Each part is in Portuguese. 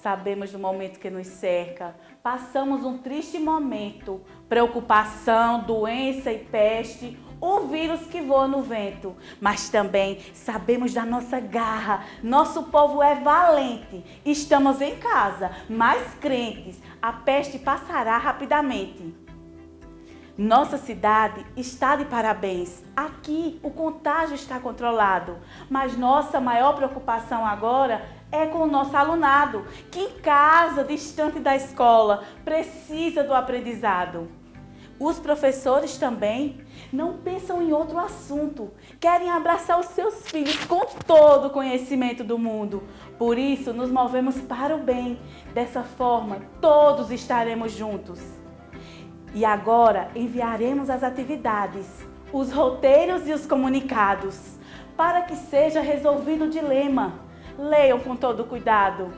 Sabemos do momento que nos cerca. Passamos um triste momento. Preocupação, doença e peste, o vírus que voa no vento. Mas também sabemos da nossa garra. Nosso povo é valente. Estamos em casa, mas crentes. A peste passará rapidamente. Nossa cidade está de parabéns. Aqui o contágio está controlado. Mas nossa maior preocupação agora é com o nosso alunado, que em casa, distante da escola, precisa do aprendizado. Os professores também não pensam em outro assunto. Querem abraçar os seus filhos com todo o conhecimento do mundo. Por isso, nos movemos para o bem. Dessa forma, todos estaremos juntos. E agora enviaremos as atividades, os roteiros e os comunicados, para que seja resolvido o dilema. Leiam com todo cuidado,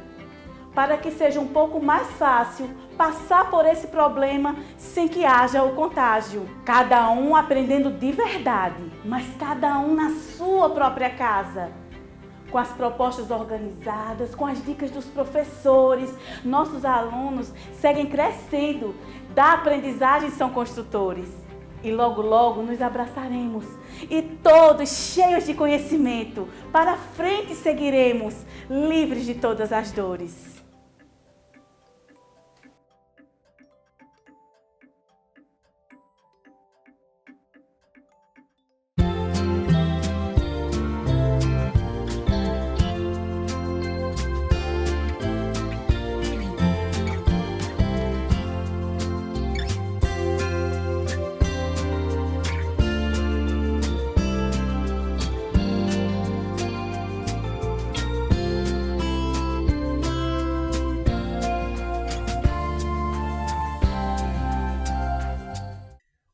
para que seja um pouco mais fácil passar por esse problema sem que haja o contágio. Cada um aprendendo de verdade, mas cada um na sua própria casa. Com as propostas organizadas, com as dicas dos professores, nossos alunos seguem crescendo. Da aprendizagem são construtores. E logo, logo nos abraçaremos. E todos cheios de conhecimento, para frente seguiremos, livres de todas as dores.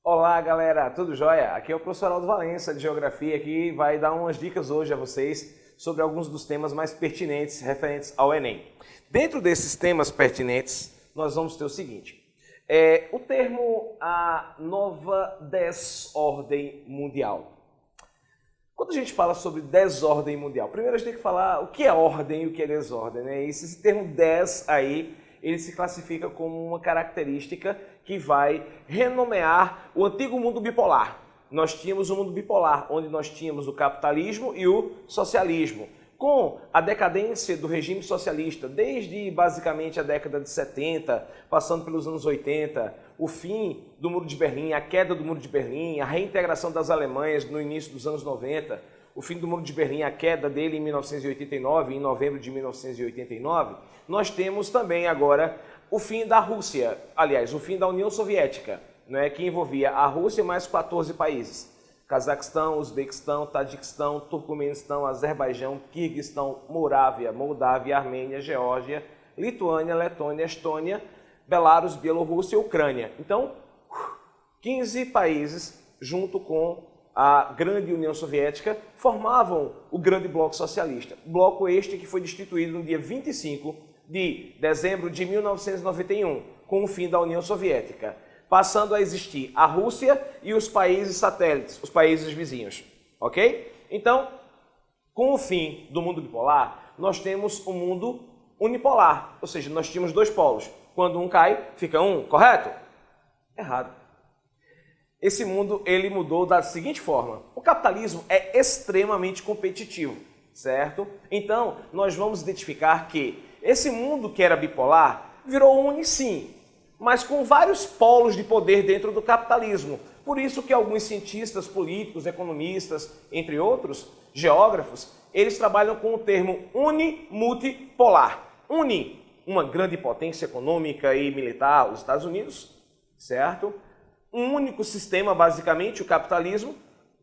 Olá galera, tudo jóia? Aqui é o professor Aldo Valença de Geografia, que vai dar umas dicas hoje a vocês sobre alguns dos temas mais pertinentes referentes ao Enem. Dentro desses temas pertinentes, nós vamos ter o seguinte, o termo a nova desordem mundial. Quando a gente fala sobre desordem mundial, primeiro a gente tem que falar o que é ordem e o que é desordem, né? Esse termo des aí, ele se classifica como uma característica que vai renomear o antigo mundo bipolar. Nós tínhamos um mundo bipolar, onde nós tínhamos o capitalismo e o socialismo. Com a decadência do regime socialista, desde basicamente a década de 70, passando pelos anos 80, o fim do Muro de Berlim, a queda do Muro de Berlim, a reintegração das Alemanhas no início dos anos 90, o fim do Muro de Berlim, a queda dele em 1989, em novembro de 1989, nós temos também agora o fim da Rússia, aliás, o fim da União Soviética, né, que envolvia a Rússia mais 14 países. Cazaquistão, Uzbequistão, Tadiquistão, Turcomenistão, Azerbaijão, Quirguistão, Moldávia, Armênia, Geórgia, Lituânia, Letônia, Estônia, Belarus, Bielorrússia e Ucrânia. Então, 15 países, junto com a grande União Soviética, formavam o grande bloco socialista. Bloco este que foi destituído no dia 25 de dezembro de 1991, com o fim da União Soviética, passando a existir a Rússia e os países satélites, os países vizinhos, ok? Então, com o fim do mundo bipolar, nós temos um mundo unipolar, ou seja, nós tínhamos dois polos. Quando um cai, fica um, correto? Errado. Esse mundo, ele mudou da seguinte forma: o capitalismo é extremamente competitivo, certo? Então, nós vamos identificar que esse mundo que era bipolar virou sim, mas com vários polos de poder dentro do capitalismo. Por isso que alguns cientistas políticos, economistas, entre outros, geógrafos, eles trabalham com o termo unimultipolar. Uni, uma grande potência econômica e militar, os Estados Unidos, certo? Um único sistema, basicamente, o capitalismo,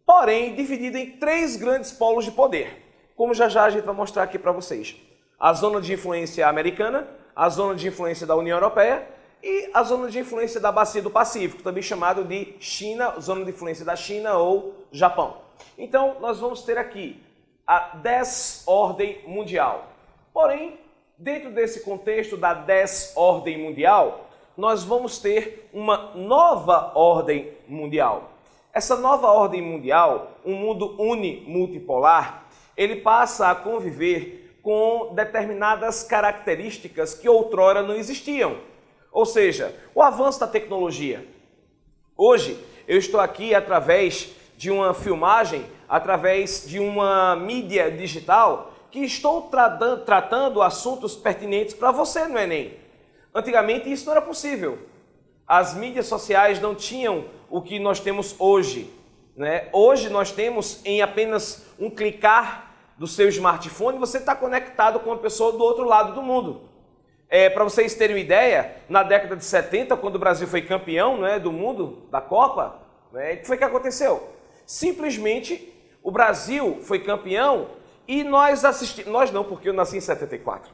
porém dividido em três grandes polos de poder, como já a gente vai mostrar aqui para vocês. A zona de influência americana, a zona de influência da União Europeia e a zona de influência da Bacia do Pacífico, também chamado de China, zona de influência da China ou Japão. Então, nós vamos ter aqui a desordem mundial. Porém, dentro desse contexto da desordem mundial, nós vamos ter uma nova ordem mundial. Essa nova ordem mundial, um mundo unimultipolar, ele passa a conviver com determinadas características que outrora não existiam. Ou seja, o avanço da tecnologia. Hoje, eu estou aqui através de uma filmagem, através de uma mídia digital, que estou tratando assuntos pertinentes para você no Enem. Antigamente isso não era possível. As mídias sociais não tinham o que nós temos hoje, né? Hoje nós temos em apenas um clicar do seu smartphone, você está conectado com uma pessoa do outro lado do mundo. Para vocês terem uma ideia, na década de 70, quando o Brasil foi campeão, né, do mundo, da Copa, né, o que foi que aconteceu? Simplesmente o Brasil foi campeão e nós assistimos, nós não, porque eu nasci em 74,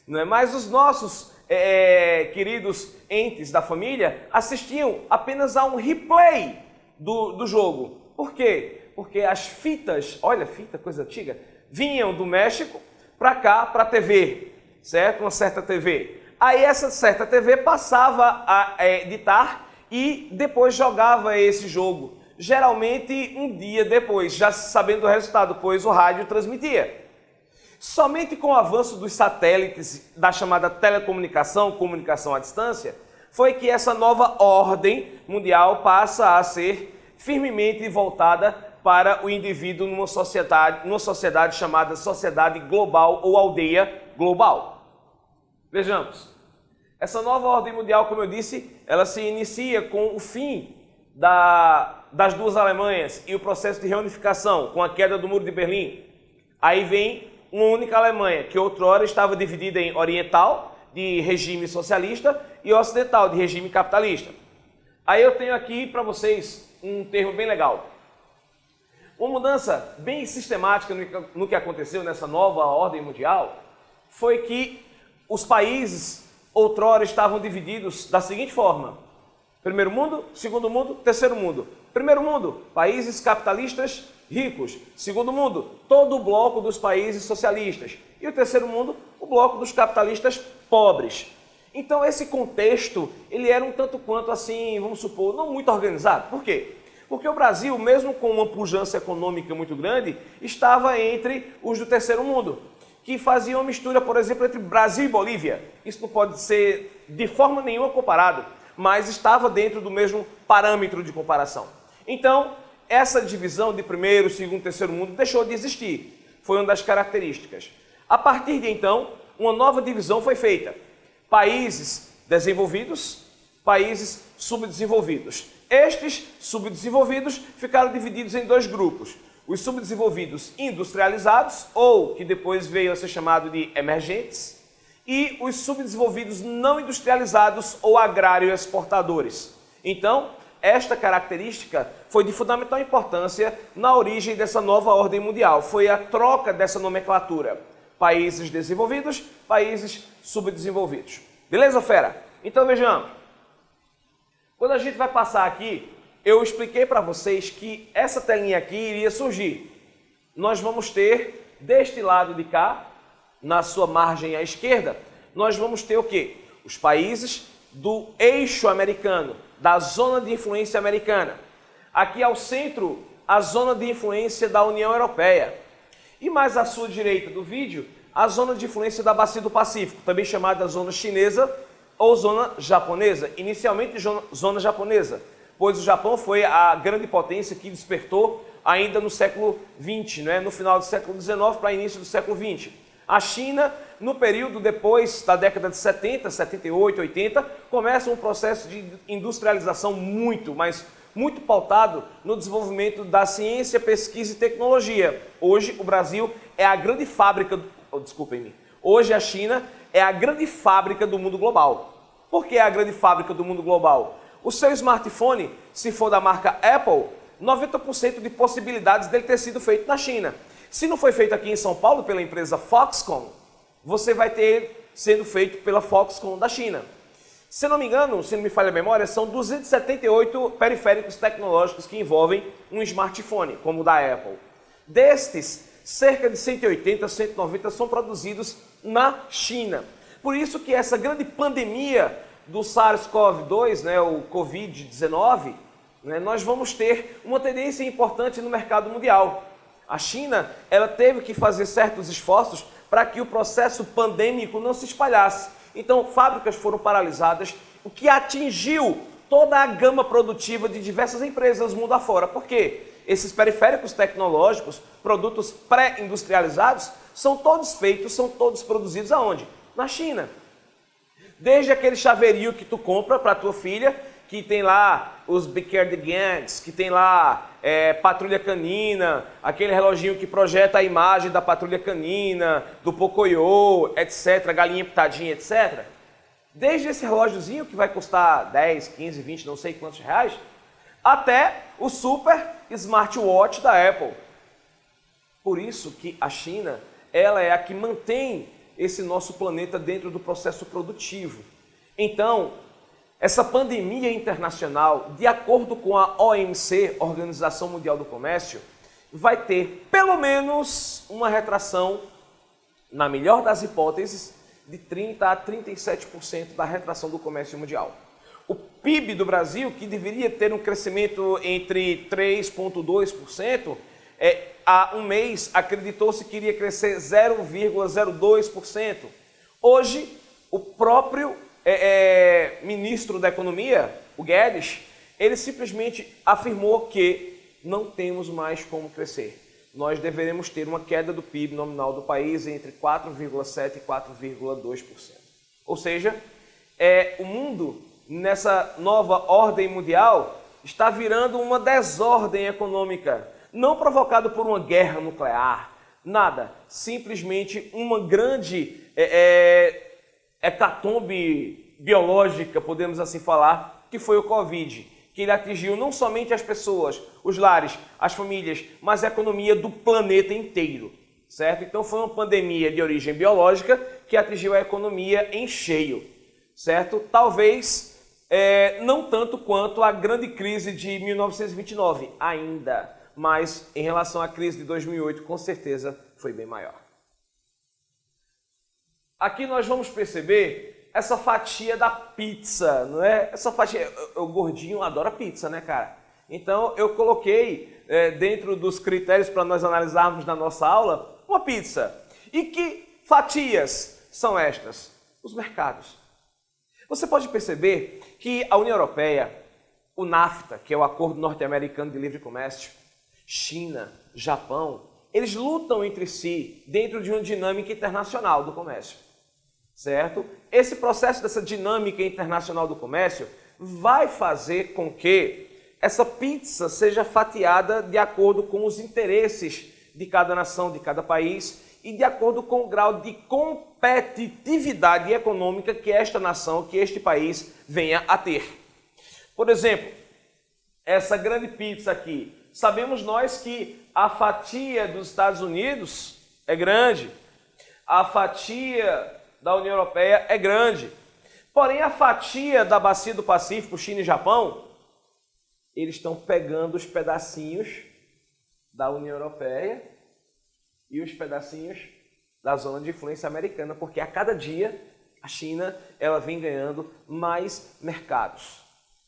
não é? Mas os nossos queridos entes da família assistiam apenas a um replay do jogo. Por quê? Porque as fitas, olha, fita, coisa antiga, vinham do México para cá, para a TV, certo? Uma certa TV. Aí essa certa TV passava a editar e depois jogava esse jogo. Geralmente um dia depois, já sabendo o resultado, pois o rádio transmitia. Somente com o avanço dos satélites, da chamada telecomunicação, comunicação à distância, foi que essa nova ordem mundial passa a ser firmemente voltada para o indivíduo numa sociedade chamada sociedade global ou aldeia global. Vejamos, essa nova ordem mundial, como eu disse, ela se inicia com o fim das duas Alemanhas e o processo de reunificação com a queda do Muro de Berlim. Aí vem uma única Alemanha, que outrora estava dividida em oriental, de regime socialista, e ocidental, de regime capitalista. Aí eu tenho aqui para vocês um termo bem legal. Uma mudança bem sistemática no que aconteceu nessa nova ordem mundial foi que os países outrora estavam divididos da seguinte forma: primeiro mundo, segundo mundo, terceiro mundo. Primeiro mundo, países capitalistas ricos. Segundo mundo, todo o bloco dos países socialistas. E o terceiro mundo, o bloco dos capitalistas pobres. Então esse contexto, ele era um tanto quanto assim, vamos supor, não muito organizado. Por quê? Porque o Brasil, mesmo com uma pujança econômica muito grande, estava entre os do terceiro mundo, que faziam uma mistura, por exemplo, entre Brasil e Bolívia. Isso não pode ser de forma nenhuma comparado, mas estava dentro do mesmo parâmetro de comparação. Então, essa divisão de primeiro, segundo, terceiro mundo deixou de existir. Foi uma das características. A partir de então, uma nova divisão foi feita. Países desenvolvidos, países subdesenvolvidos. Estes subdesenvolvidos ficaram divididos em dois grupos. Os subdesenvolvidos industrializados, ou que depois veio a ser chamado de emergentes, e os subdesenvolvidos não industrializados ou agrário-exportadores. Então, esta característica foi de fundamental importância na origem dessa nova ordem mundial. Foi a troca dessa nomenclatura. Países desenvolvidos, países subdesenvolvidos. Beleza, fera? Então vejamos. Quando a gente vai passar aqui, eu expliquei para vocês que essa telinha aqui iria surgir. Nós vamos ter, deste lado de cá, na sua margem à esquerda, nós vamos ter o quê? Os países do eixo americano, da zona de influência americana. Aqui ao centro, a zona de influência da União Europeia. E mais à sua direita do vídeo, a zona de influência da Bacia do Pacífico, também chamada zona chinesa ou zona japonesa, inicialmente zona japonesa, pois o Japão foi a grande potência que despertou ainda no século XX, né? No final do século XIX para início do século XX. A China, no período depois da década de 70, 78, 80, começa um processo de industrialização muito pautado no desenvolvimento da ciência, pesquisa e tecnologia. Hoje o Brasil é a grande fábrica, hoje a China é a grande fábrica do mundo global. Por que é a grande fábrica do mundo global? O seu smartphone, se for da marca Apple, 90% de possibilidades dele ter sido feito na China. Se não foi feito aqui em São Paulo pela empresa Foxconn, você vai ter sendo feito pela Foxconn da China. Se não me engano, se não me falha a memória, são 278 periféricos tecnológicos que envolvem um smartphone, como o da Apple. Destes, cerca de 180, 190 são produzidos na China. Por isso que essa grande pandemia do SARS-CoV-2, né, o Covid-19, né, nós vamos ter uma tendência importante no mercado mundial. A China, ela teve que fazer certos esforços para que o processo pandêmico não se espalhasse. Então, fábricas foram paralisadas, o que atingiu toda a gama produtiva de diversas empresas mundo afora. Por quê? Esses periféricos tecnológicos, produtos pré-industrializados, são todos feitos, são todos produzidos aonde? Na China. Desde aquele chaveirinho que tu compra para tua filha, que tem lá os Bicarddigans, que tem lá patrulha canina, aquele reloginho que projeta a imagem da patrulha canina, do Pocoyo, etc., galinha pitadinha, etc. Desde esse relógiozinho que vai custar 10, 15, 20, não sei quantos reais, até o super smartwatch da Apple. Por isso que a China, ela é a que mantém esse nosso planeta dentro do processo produtivo. Então, essa pandemia internacional, de acordo com a OMC, Organização Mundial do Comércio, vai ter pelo menos uma retração, na melhor das hipóteses, de 30% a 37% da retração do comércio mundial. O PIB do Brasil, que deveria ter um crescimento entre 3,2%, há um mês acreditou-se que iria crescer 0,02%. Hoje, o próprio ministro da Economia, o Guedes, ele simplesmente afirmou que não temos mais como crescer. Nós deveremos ter uma queda do PIB nominal do país entre 4,7% e 4,2%. Ou seja, o mundo, nessa nova ordem mundial, está virando uma desordem econômica, não provocado por uma guerra nuclear, nada, simplesmente uma grande hecatombe biológica, podemos assim falar, que foi o Covid, que ele atingiu não somente as pessoas, os lares, as famílias, mas a economia do planeta inteiro, certo? Então foi uma pandemia de origem biológica que atingiu a economia em cheio, certo? Talvez não tanto quanto a grande crise de 1929 ainda, mas em relação à crise de 2008, com certeza foi bem maior. Aqui nós vamos perceber essa fatia da pizza, não é? Essa fatia, o gordinho adora pizza, né, cara? Então eu coloquei dentro dos critérios para nós analisarmos na nossa aula uma pizza. E que fatias são estas? Os mercados. Você pode perceber que a União Europeia, o NAFTA, que é o Acordo Norte-Americano de Livre Comércio, China, Japão, eles lutam entre si dentro de uma dinâmica internacional do comércio, certo? Esse processo dessa dinâmica internacional do comércio vai fazer com que essa pizza seja fatiada de acordo com os interesses de cada nação, de cada país e de acordo com o grau de competitividade econômica que esta nação, que este país venha a ter. Por exemplo, essa grande pizza aqui, sabemos nós que a fatia dos Estados Unidos é grande, a fatia da União Europeia é grande, porém a fatia da Bacia do Pacífico, China e Japão, eles estão pegando os pedacinhos da União Europeia e os pedacinhos da zona de influência americana, porque a cada dia a China ela vem ganhando mais mercados.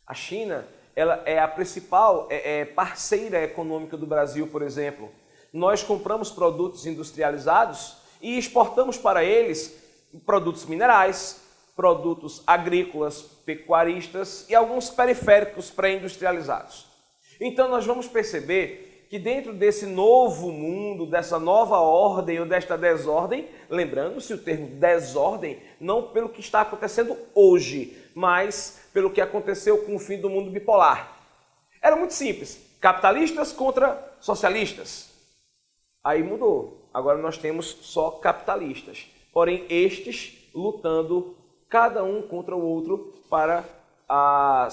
A China ela é a principal parceira econômica do Brasil, por exemplo. Nós compramos produtos industrializados e exportamos para eles produtos minerais, produtos agrícolas, pecuaristas e alguns periféricos pré-industrializados. Então nós vamos perceber que dentro desse novo mundo, dessa nova ordem ou desta desordem, lembrando-se o termo desordem, não pelo que está acontecendo hoje, mas pelo que aconteceu com o fim do mundo bipolar. Era muito simples, capitalistas contra socialistas. Aí mudou, agora nós temos só capitalistas, porém estes lutando cada um contra o outro para a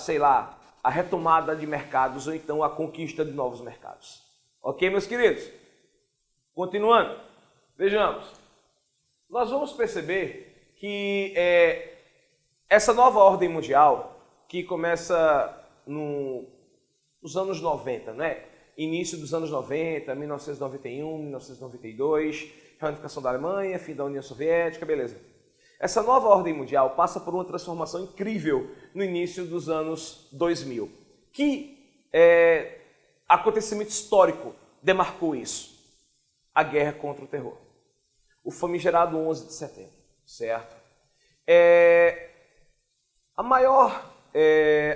retomada de mercados ou então a conquista de novos mercados. Ok, meus queridos? Continuando, vejamos. Nós vamos perceber que essa nova ordem mundial, que começa nos anos 90, né? Início dos anos 90, 1991, 1992, reunificação da Alemanha, fim da União Soviética, beleza. Essa nova ordem mundial passa por uma transformação incrível no início dos anos 2000. Que acontecimento histórico demarcou isso? A guerra contra o terror. o famigerado 11 de setembro, certo? A maior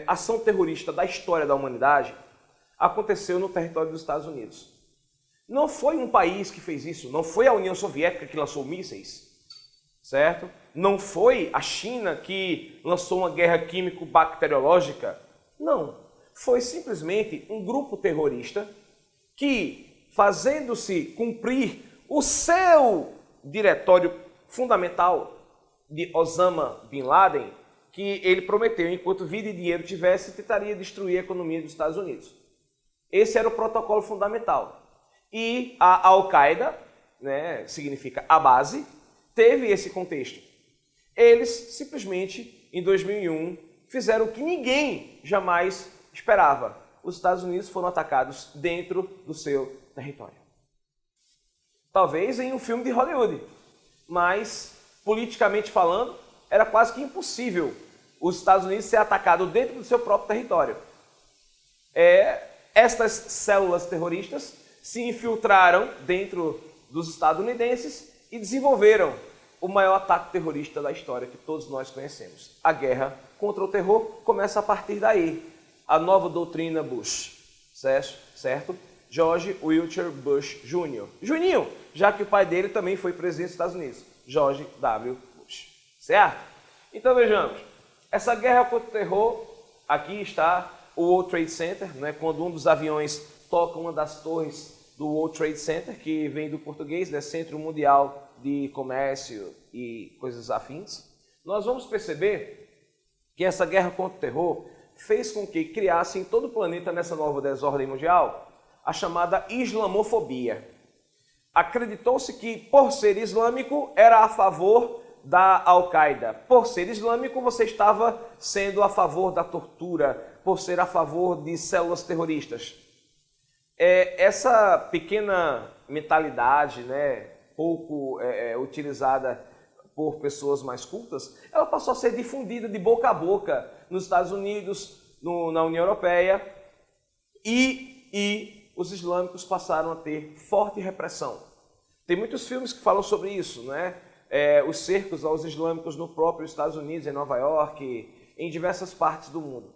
ação terrorista da história da humanidade aconteceu no território dos Estados Unidos. Não foi um país que fez isso, não foi a União Soviética que lançou mísseis, certo? Não foi a China que lançou uma guerra químico-bacteriológica. Não. Foi simplesmente um grupo terrorista que, fazendo-se cumprir o seu diretório fundamental de Osama Bin Laden, que ele prometeu, enquanto vida e dinheiro tivesse, tentaria destruir a economia dos Estados Unidos. Esse era o protocolo fundamental. E a Al-Qaeda, né, significa a base, teve esse contexto. Eles simplesmente, em 2001, fizeram o que ninguém jamais esperava. Os Estados Unidos foram atacados dentro do seu território. Talvez em um filme de Hollywood, mas, politicamente falando, era quase que impossível os Estados Unidos ser atacado dentro do seu próprio território. Estas células terroristas se infiltraram dentro dos estadunidenses e desenvolveram o maior ataque terrorista da história que todos nós conhecemos. A guerra contra o terror começa a partir daí. A nova doutrina Bush, certo? George Wilbur Bush Jr. Juninho, já que o pai dele também foi presidente dos Estados Unidos. George W. Bush, certo? Então vejamos, essa guerra contra o terror, aqui está o World Trade Center, né, quando um dos aviões toca uma das torres do World Trade Center, que vem do português, né, Centro Mundial de Comércio e coisas afins, nós vamos perceber que essa guerra contra o terror fez com que criasse em todo o planeta, nessa nova desordem mundial, a chamada islamofobia. Acreditou-se que, por ser islâmico, era a favor da Al-Qaeda. Por ser islâmico, você estava sendo a favor da tortura, por ser a favor de células terroristas. Essa pequena mentalidade, né, pouco utilizada por pessoas mais cultas, ela passou a ser difundida de boca a boca nos Estados Unidos, na União Europeia, e os islâmicos passaram a ter forte repressão. Tem muitos filmes que falam sobre isso, né? Os cercos aos islâmicos no próprio Estados Unidos, em Nova York, em diversas partes do mundo.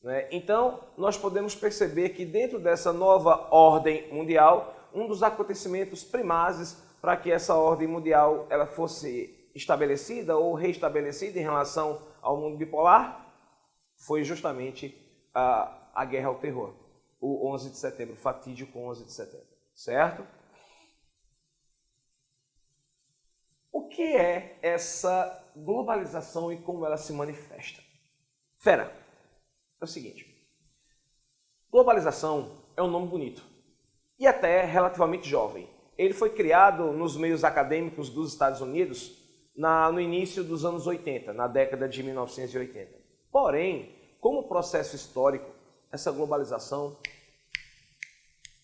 Né? Então, nós podemos perceber que dentro dessa nova ordem mundial, um dos acontecimentos primazes para que essa ordem mundial ela fosse estabelecida ou reestabelecida em relação ao mundo bipolar, foi justamente a guerra ao terror, o 11 de setembro, o fatídico 11 de setembro, certo? O que é essa globalização e como ela se manifesta? Fera, é o seguinte, globalização é um nome bonito e até relativamente jovem. Ele foi criado nos meios acadêmicos dos Estados Unidos no início dos anos 80, na década de 1980. Porém, como processo histórico, essa globalização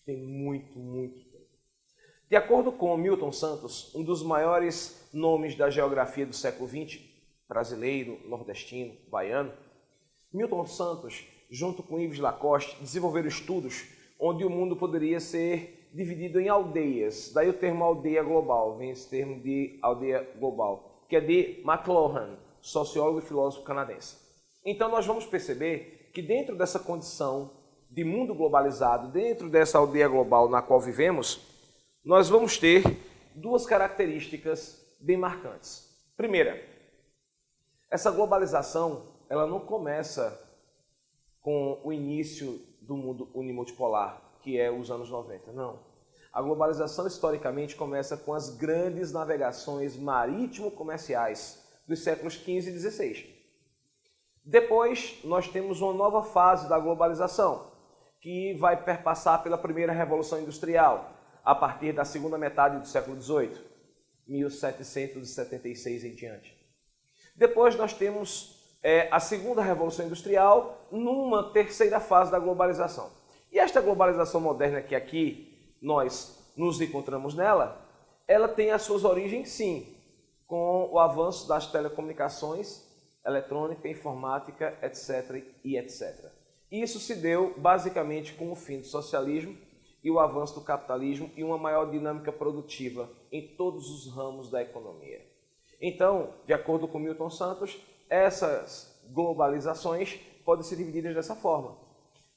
tem muito tempo. De acordo com Milton Santos, um dos maiores nomes da geografia do século XX, brasileiro, nordestino, baiano, Milton Santos, junto com Yves Lacoste, desenvolveram estudos onde o mundo poderia ser dividido em aldeias. Daí o termo aldeia global, vem esse termo de aldeia global, que é de McLuhan, sociólogo e filósofo canadense. Então nós vamos perceber que dentro dessa condição de mundo globalizado, dentro dessa aldeia global na qual vivemos, nós vamos ter duas características bem marcantes. Primeira, essa globalização ela não começa com o início do mundo unimultipolar, que é os anos 90, não. A globalização, historicamente, começa com as grandes navegações marítimo-comerciais dos séculos XV e XVI. Depois, nós temos uma nova fase da globalização, que vai perpassar pela primeira Revolução Industrial, a partir da segunda metade do século XVIII, 1776 em diante. Depois, nós temos a segunda Revolução Industrial numa terceira fase da globalização. E esta globalização moderna que aqui nós nos encontramos nela, ela tem as suas origens, sim, com o avanço das telecomunicações, eletrônica, informática, etc. e etc. Isso se deu basicamente com o fim do socialismo e o avanço do capitalismo e uma maior dinâmica produtiva em todos os ramos da economia. Então, de acordo com Milton Santos, essas globalizações podem ser divididas dessa forma.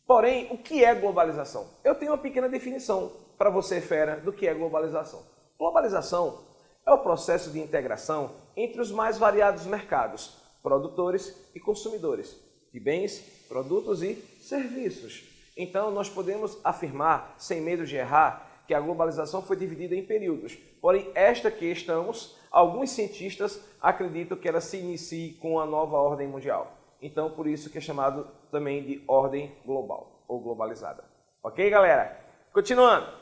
Porém, o que é globalização? Eu tenho uma pequena definição para você, fera, do que é globalização. Globalização é o processo de integração entre os mais variados mercados, produtores e consumidores, de bens, produtos e serviços. Então, nós podemos afirmar, sem medo de errar, que a globalização foi dividida em períodos. Porém, esta que estamos, alguns cientistas acreditam que ela se inicie com a nova ordem mundial. Então, por isso que é chamado também de ordem global ou globalizada. Ok, galera? Continuando.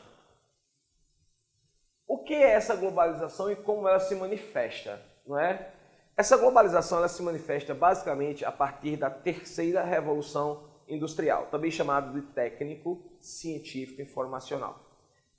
O que é essa globalização e como ela se manifesta, não é? Essa globalização ela se manifesta basicamente a partir da terceira revolução industrial, também chamada de técnico, científico e informacional.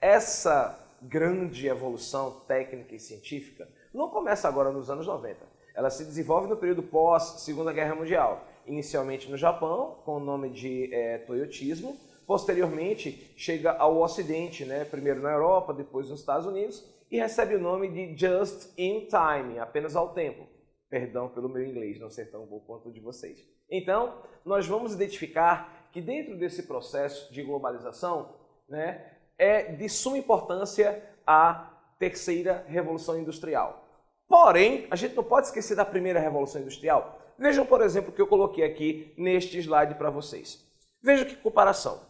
Essa grande evolução técnica e científica não começa agora nos anos 90. Ela se desenvolve no período pós-Segunda Guerra Mundial, inicialmente no Japão, com o nome de toyotismo. Posteriormente, chega ao Ocidente, né? Primeiro na Europa, depois nos Estados Unidos, e recebe o nome de Just in Time, apenas ao tempo. Perdão pelo meu inglês, não ser tão bom quanto o de vocês. Então, nós vamos identificar que dentro desse processo de globalização, né, é de suma importância a terceira revolução industrial. Porém, a gente não pode esquecer da primeira revolução industrial. Vejam, por exemplo, o que eu coloquei aqui neste slide para vocês. Vejam que comparação.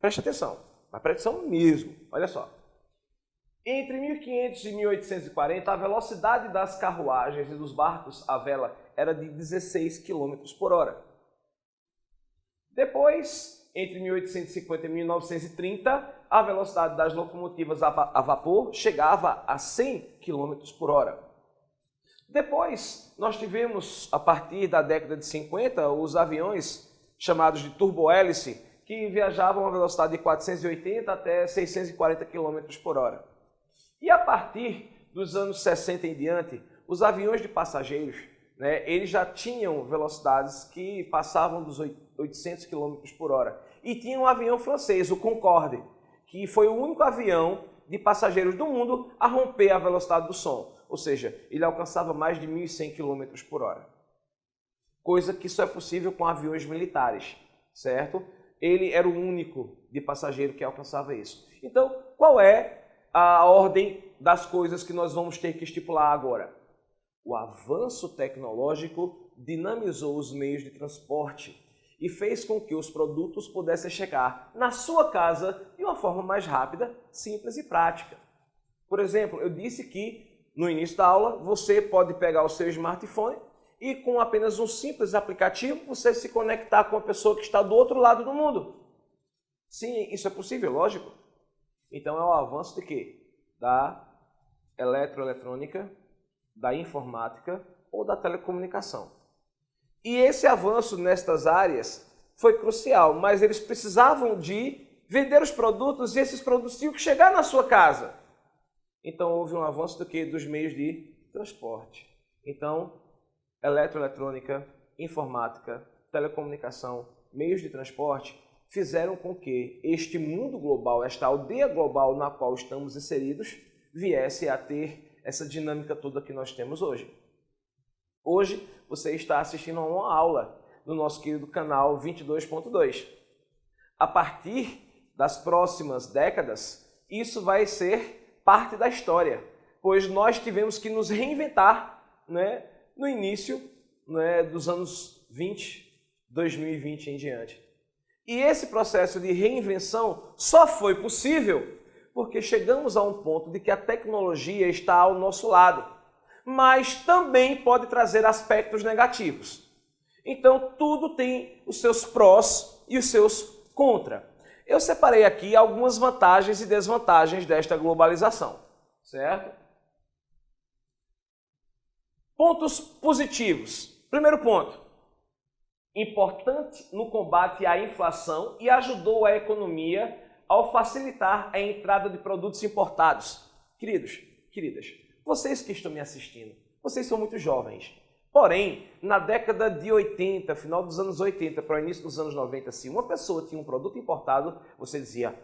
Preste atenção, mas preste atenção mesmo. Olha só. Entre 1500 e 1840, a velocidade das carruagens e dos barcos à vela era de 16 km por hora. Depois, entre 1850 e 1930, a velocidade das locomotivas a vapor chegava a 100 km por hora. Depois, nós tivemos, a partir da década de 50, os aviões chamados de turbohélice, que viajavam a velocidade de 480 até 640 km por hora. E a partir dos anos 60 em diante, os aviões de passageiros, né, eles já tinham velocidades que passavam dos 800 km por hora. E tinha um avião francês, o Concorde, que foi o único avião de passageiros do mundo a romper a velocidade do som. Ou seja, ele alcançava mais de 1.100 km por hora. Coisa que só é possível com aviões militares, certo? Ele era o único de passageiro que alcançava isso. Então, qual é a ordem das coisas que nós vamos ter que estipular agora? O avanço tecnológico dinamizou os meios de transporte e fez com que os produtos pudessem chegar na sua casa de uma forma mais rápida, simples e prática. Por exemplo, eu disse que no início da aula você pode pegar o seu smartphone e com apenas um simples aplicativo você se conectar com a pessoa que está do outro lado do mundo. Sim, isso é possível, lógico. Então é o avanço de quê? Da eletroeletrônica, da informática ou da telecomunicação. E esse avanço nestas áreas foi crucial, mas eles precisavam de vender os produtos e esses produtos tinham que chegar na sua casa. Então houve um avanço do quê? Dos meios de transporte. Então, eletroeletrônica, informática, telecomunicação, meios de transporte fizeram com que este mundo global, esta aldeia global na qual estamos inseridos, viesse a ter essa dinâmica toda que nós temos hoje. Hoje você está assistindo a uma aula do nosso querido canal 22.2. A partir das próximas décadas, isso vai ser parte da história, pois nós tivemos que nos reinventar, né, no início, né, dos anos 2020 em diante. E esse processo de reinvenção só foi possível porque chegamos a um ponto de que a tecnologia está ao nosso lado, mas também pode trazer aspectos negativos. Então, tudo tem os seus prós e os seus contra. Eu separei aqui algumas vantagens e desvantagens desta globalização, certo? Pontos positivos. Primeiro ponto. Importante no combate à inflação e ajudou a economia ao facilitar a entrada de produtos importados. Queridos, queridas, vocês que estão me assistindo, vocês são muito jovens. Porém, na década de 80, final dos anos 80 para o início dos anos 90, se uma pessoa tinha um produto importado, você dizia,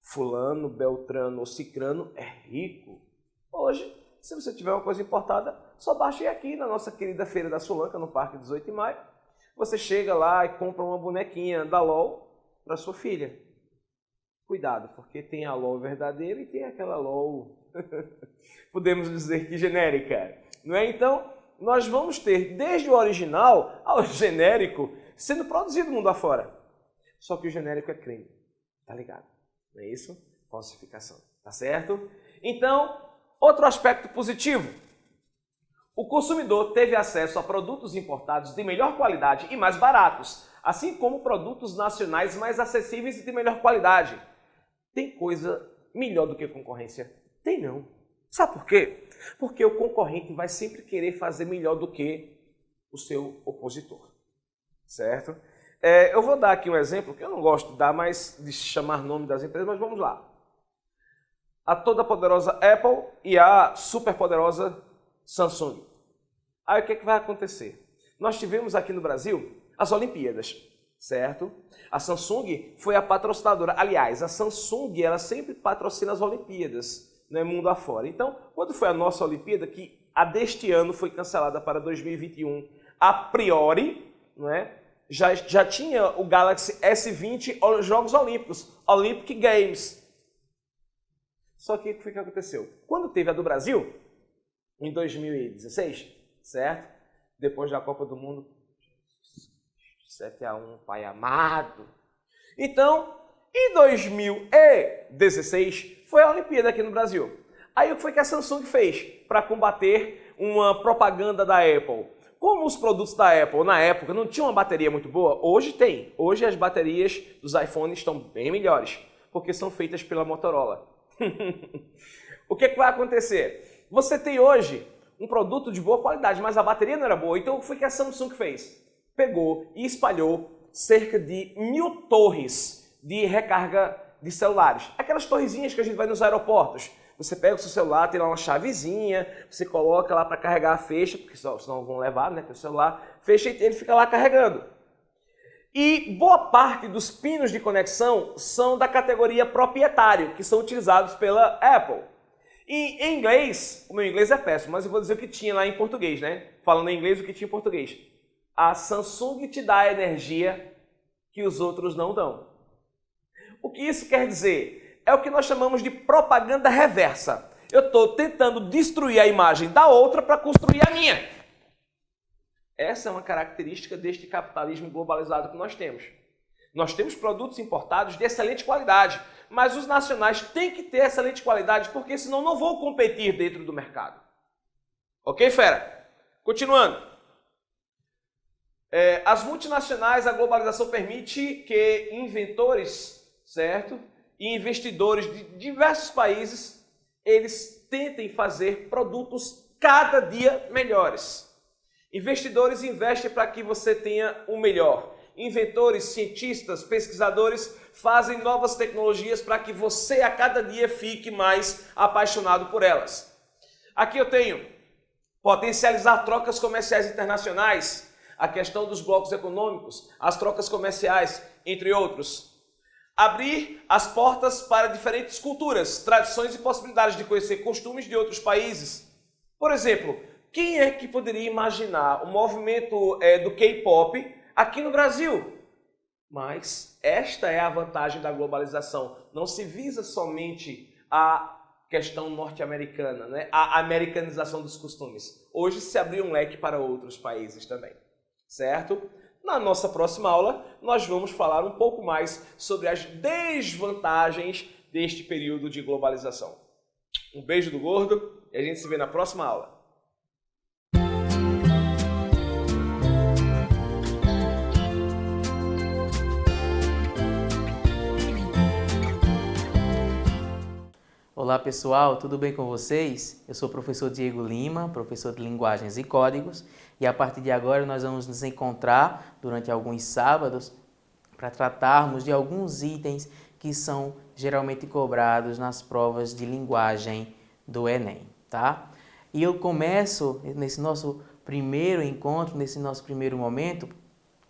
fulano, beltrano ou cicrano é rico. Hoje, se você tiver uma coisa importada, só baixa ir aqui na nossa querida Feira da Sulanca, no Parque 18 de Maio. Você chega lá e compra uma bonequinha da LOL para sua filha. Cuidado, porque tem a LOL verdadeira e tem aquela LOL, podemos dizer que genérica, não é? Então, nós vamos ter desde o original ao genérico sendo produzido mundo afora. Só que o genérico é crime, tá ligado? Não é isso? Falsificação, tá certo? Então, outro aspecto positivo. O consumidor teve acesso a produtos importados de melhor qualidade e mais baratos, assim como produtos nacionais mais acessíveis e de melhor qualidade. Tem coisa melhor do que a concorrência? Tem não. Sabe por quê? Porque o concorrente vai sempre querer fazer melhor do que o seu opositor, certo? Eu vou dar aqui um exemplo, que eu não gosto de dar, de chamar nome das empresas, mas vamos lá. A toda poderosa Apple e a super poderosa Samsung. Aí o que vai acontecer? Nós tivemos aqui no Brasil as Olimpíadas, certo? A Samsung foi a patrocinadora. Aliás, a Samsung ela sempre patrocina as Olimpíadas, né, mundo afora. Então, quando foi a nossa Olimpíada, que a deste ano foi cancelada para 2021, a priori, não é? Já tinha o Galaxy S20 os Jogos Olímpicos, Olympic Games. Só que o que aconteceu? Quando teve a do Brasil, em 2016, certo? Depois da Copa do Mundo, 7-1, pai amado. Então, em 2016, foi a Olimpíada aqui no Brasil. Aí o que foi que a Samsung fez para combater uma propaganda da Apple? Como os produtos da Apple, na época, não tinham uma bateria muito boa, hoje tem. Hoje as baterias dos iPhones estão bem melhores, porque são feitas pela Motorola. O que vai acontecer? Você tem hoje um produto de boa qualidade, mas a bateria não era boa. Então o que foi que a Samsung fez? Pegou e espalhou cerca de 1000 torres de recarga de celulares. Aquelas torrezinhas que a gente vai nos aeroportos. Você pega o seu celular, tem lá uma chavezinha, você coloca lá para carregar a feixa, porque senão vão levar, né, o celular, fecha e ele fica lá carregando. E boa parte dos pinos de conexão são da categoria proprietário, que são utilizados pela Apple. E em inglês, o meu inglês é péssimo, mas eu vou dizer o que tinha lá em português, né? Falando em inglês, o que tinha em português. A Samsung te dá a energia que os outros não dão. O que isso quer dizer? É o que nós chamamos de propaganda reversa. Eu estou tentando destruir a imagem da outra para construir a minha. Essa é uma característica deste capitalismo globalizado que nós temos. Nós temos produtos importados de excelente qualidade, mas os nacionais têm que ter excelente qualidade, porque senão não vão competir dentro do mercado. Ok, fera? Continuando. As multinacionais, a globalização permite que inventores, certo? E investidores de diversos países, eles tentem fazer produtos cada dia melhores. Investidores investem para que você tenha o melhor. Inventores, cientistas, pesquisadores fazem novas tecnologias para que você a cada dia fique mais apaixonado por elas. Aqui eu tenho potencializar trocas comerciais internacionais, a questão dos blocos econômicos, as trocas comerciais, entre outros. Abrir as portas para diferentes culturas, tradições e possibilidades de conhecer costumes de outros países. Por exemplo, quem é que poderia imaginar o movimento do K-pop aqui no Brasil? Mas esta é a vantagem da globalização. Não se visa somente a questão norte-americana, né? A americanização dos costumes. Hoje se abriu um leque para outros países também, certo? Na nossa próxima aula, nós vamos falar um pouco mais sobre as desvantagens deste período de globalização. Um beijo do gordo e a gente se vê na próxima aula. Olá pessoal, tudo bem com vocês? Eu sou o professor Diego Lima, professor de Linguagens e Códigos, e a partir de agora nós vamos nos encontrar durante alguns sábados para tratarmos de alguns itens que são geralmente cobrados nas provas de linguagem do Enem, tá? E eu começo nesse nosso primeiro encontro, nesse nosso primeiro momento,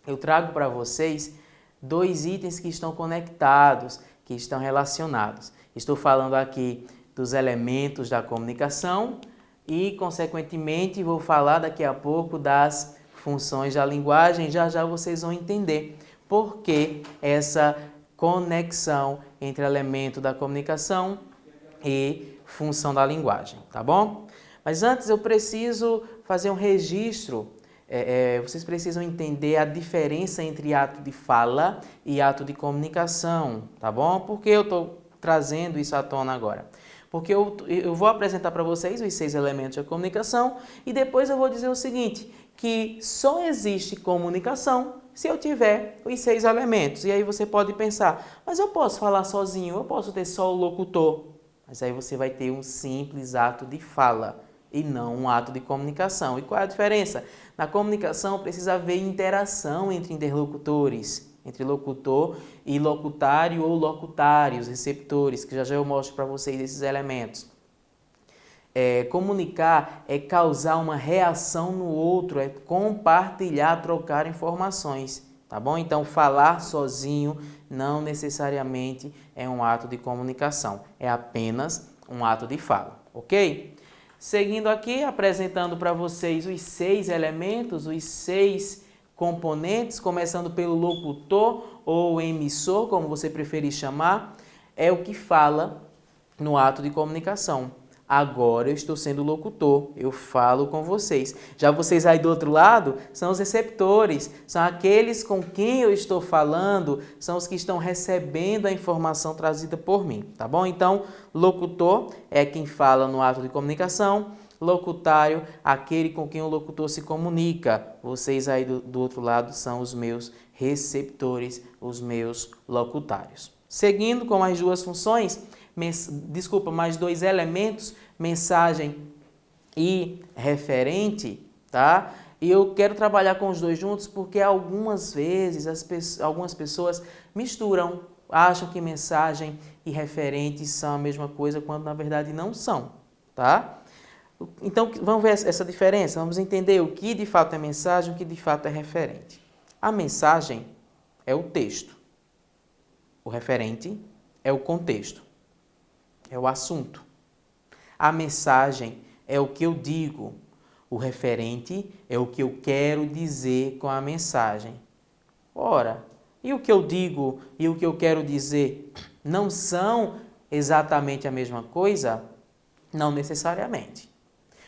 eu trago para vocês dois itens que estão conectados, que estão relacionados. Estou falando aqui dos elementos da comunicação e, consequentemente, vou falar daqui a pouco das funções da linguagem. Já já vocês vão entender por que essa conexão entre elemento da comunicação e função da linguagem, tá bom? Mas antes eu preciso fazer um registro. Vocês precisam entender a diferença entre ato de fala e ato de comunicação, tá bom? Por que eu estou trazendo isso à tona agora? Porque eu vou apresentar para vocês os 6 elementos da comunicação e depois eu vou dizer o seguinte, que só existe comunicação se eu tiver os 6 elementos. E aí você pode pensar, mas eu posso falar sozinho, eu posso ter só o locutor. Mas aí você vai ter um simples ato de fala e não um ato de comunicação. E qual é a diferença? Na comunicação precisa haver interação entre interlocutores, entre locutor e locutário ou locutários, receptores, que já já eu mostro para vocês esses elementos. Comunicar é causar uma reação no outro, é compartilhar, trocar informações, tá bom? Então, falar sozinho não necessariamente é um ato de comunicação, é apenas um ato de fala, ok? Seguindo aqui, apresentando para vocês os 6 elementos, os 6 componentes, começando pelo locutor ou emissor, como você preferir chamar, é o que fala no ato de comunicação. Agora eu estou sendo locutor, eu falo com vocês. Já vocês aí do outro lado são os receptores, são aqueles com quem eu estou falando, são os que estão recebendo a informação trazida por mim, tá bom? Então, locutor é quem fala no ato de comunicação, locutário, aquele com quem o locutor se comunica. Vocês aí do outro lado são os meus receptores, os meus locutários. Seguindo com as duas funções, mais 2 elementos, mensagem e referente, tá? E eu quero trabalhar com os dois juntos porque algumas vezes algumas pessoas misturam, acham que mensagem e referente são a mesma coisa, quando na verdade não são, tá? Então, vamos ver essa diferença, vamos entender o que de fato é mensagem, o que de fato é referente. A mensagem é o texto, o referente é o contexto. É o assunto. A mensagem é o que eu digo. O referente é o que eu quero dizer com a mensagem. Ora, e o que eu digo e o que eu quero dizer não são exatamente a mesma coisa? Não necessariamente.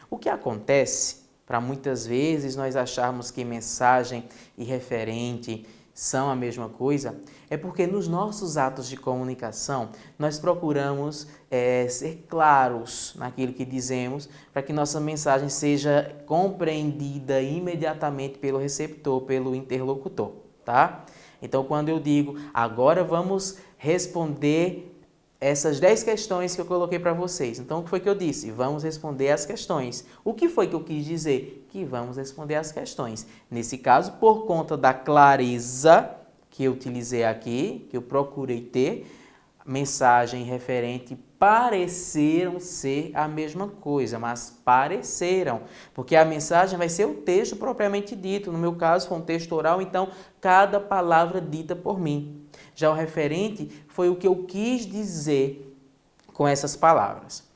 O que acontece, para muitas vezes nós acharmos que mensagem e referente são a mesma coisa, é porque nos nossos atos de comunicação nós procuramos ser claros naquilo que dizemos para que nossa mensagem seja compreendida imediatamente pelo receptor, pelo interlocutor, tá? Então, quando eu digo, agora vamos responder essas 10 questões que eu coloquei para vocês. Então, o que foi que eu disse? Vamos responder as questões. O que foi que eu quis dizer? Que vamos responder as questões. Nesse caso, por conta da clareza que eu utilizei aqui, que eu procurei ter, mensagem e referente pareceram ser a mesma coisa, mas pareceram, porque a mensagem vai ser o texto propriamente dito. No meu caso, foi um texto oral, então cada palavra dita por mim. Já o referente foi o que eu quis dizer com essas palavras.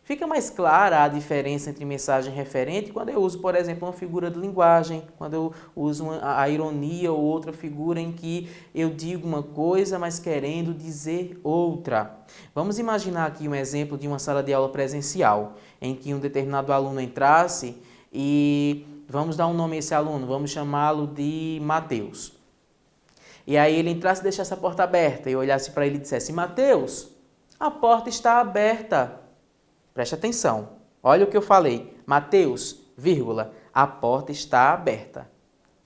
Fica mais clara a diferença entre mensagem e referente quando eu uso, por exemplo, uma figura de linguagem, quando eu uso a ironia ou outra figura em que eu digo uma coisa, mas querendo dizer outra. Vamos imaginar aqui um exemplo de uma sala de aula presencial, em que um determinado aluno entrasse e vamos dar um nome a esse aluno, vamos chamá-lo de Mateus. E aí ele entrasse e deixasse a porta aberta, e eu olhasse para ele e dissesse, Mateus, a porta está aberta. Preste atenção, olha o que eu falei, Mateus, vírgula, a porta está aberta.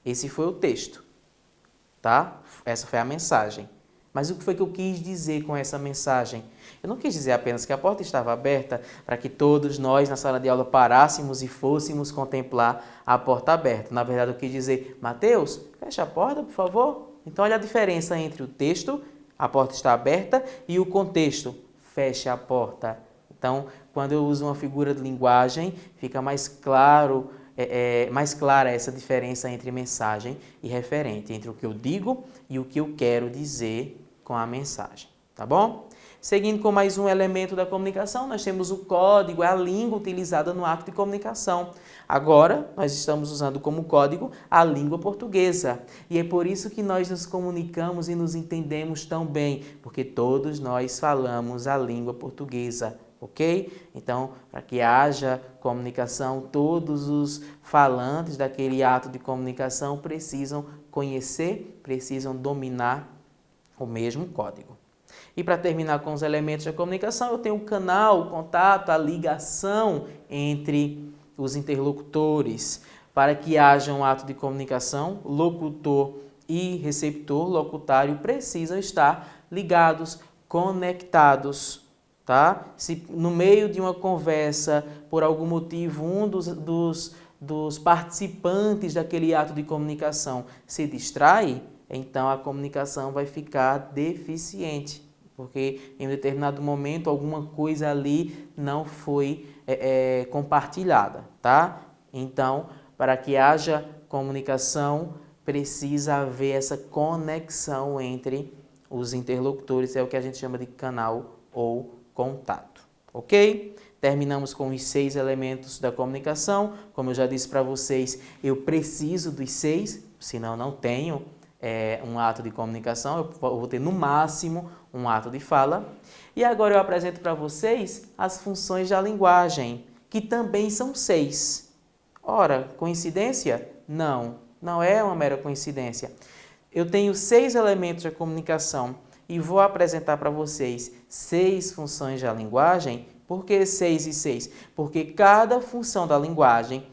Esse foi o texto, tá? Essa foi a mensagem. Mas o que foi que eu quis dizer com essa mensagem? Eu não quis dizer apenas que a porta estava aberta para que todos nós na sala de aula parássemos e fôssemos contemplar a porta aberta. Na verdade, eu quis dizer, Mateus, fecha a porta, por favor. Então, olha a diferença entre o texto, a porta está aberta, e o contexto, fecha a porta. Então, quando eu uso uma figura de linguagem, fica mais claro, mais clara essa diferença entre mensagem e referente, entre o que eu digo e o que eu quero dizer com a mensagem. tá bom? Seguindo com mais um elemento da comunicação, nós temos o código, é a língua utilizada no ato de comunicação. Agora, nós estamos usando como código a língua portuguesa. E é por isso que nós nos comunicamos e nos entendemos tão bem, porque todos nós falamos a língua portuguesa, ok? Então, para que haja comunicação, todos os falantes daquele ato de comunicação precisam conhecer, precisam dominar o mesmo código. E para terminar com os elementos da comunicação, eu tenho o canal, o contato, a ligação entre os interlocutores. Para que haja um ato de comunicação, locutor e receptor, locutário, precisam estar ligados, conectados. Tá? Se no meio de uma conversa, por algum motivo, um dos participantes daquele ato de comunicação se distrai, então a comunicação vai ficar deficiente. Porque em um determinado momento alguma coisa ali não foi compartilhada, tá? Então, para que haja comunicação, precisa haver essa conexão entre os interlocutores, é o que a gente chama de canal ou contato, ok? Terminamos com os 6 elementos da comunicação. Como eu já disse para vocês, eu preciso dos 6, senão não tenho um ato de comunicação, eu vou ter no máximo um ato de fala. E agora eu apresento para vocês as funções da linguagem, que também são 6. Ora, coincidência? Não, não é uma mera coincidência. Eu tenho 6 elementos da comunicação e vou apresentar para vocês 6 funções da linguagem. Por que 6 e 6? Porque cada função da linguagem